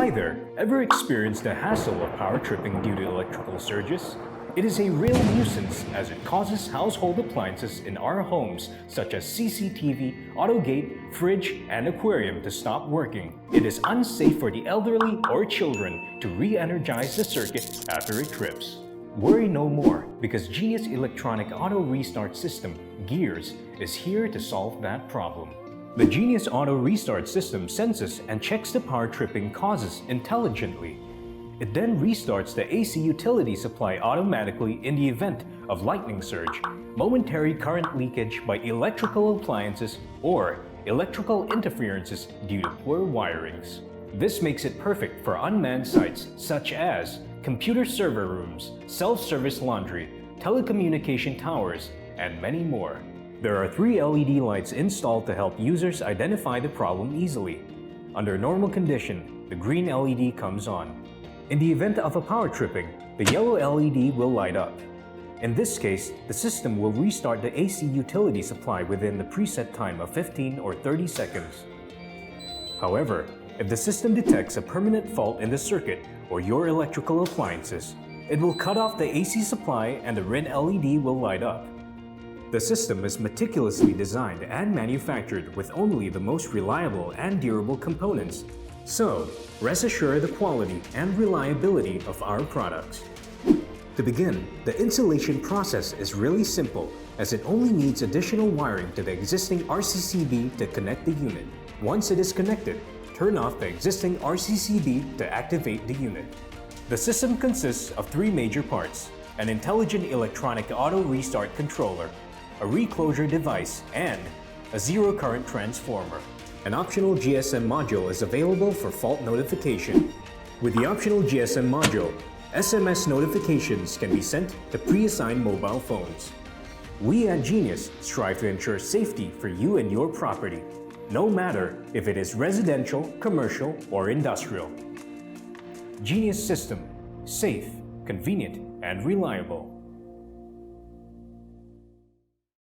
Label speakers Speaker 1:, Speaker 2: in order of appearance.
Speaker 1: Hi there! Ever experienced the hassle of power tripping due to electrical surges? It is a real nuisance as it causes household appliances in our homes such as CCTV, AutoGate, fridge, and aquarium to stop working. It is unsafe for the elderly or children to re-energize the circuit after it trips. Worry no more because Genius Electronic Auto Restart System, GEARS, is here to solve that problem. The Genius Auto Restart System senses and checks the power tripping causes intelligently. It then restarts the AC utility supply automatically in the event of lightning surge, momentary current leakage by electrical appliances, or electrical interferences due to poor wirings. This makes it perfect for unmanned sites such as computer server rooms, self-service laundry, telecommunication towers, and many more. There are 3 LED lights installed to help users identify the problem easily. Under normal condition, the green LED comes on. In the event of a power tripping, the yellow LED will light up. In this case, the system will restart the AC utility supply within the preset time of 15 or 30 seconds. However, if the system detects a permanent fault in the circuit or your electrical appliances, it will cut off the AC supply and the red LED will light up. The system is meticulously designed and manufactured with only the most reliable and durable components. So, rest assured the quality and reliability of our products. To begin, the installation process is really simple as it only needs additional wiring to the existing RCCB to connect the unit. Once it is connected, turn off the existing RCCB to activate the unit. The system consists of 3 major parts: an intelligent electronic auto restart controller, a reclosure device, and a zero current transformer. An optional GSM module is available for fault notification. With the optional GSM module, SMS notifications can be sent to pre-assigned mobile phones. We at Genius strive to ensure safety for you and your property, no matter if it is residential, commercial, or industrial. Genius System, safe, convenient, and reliable.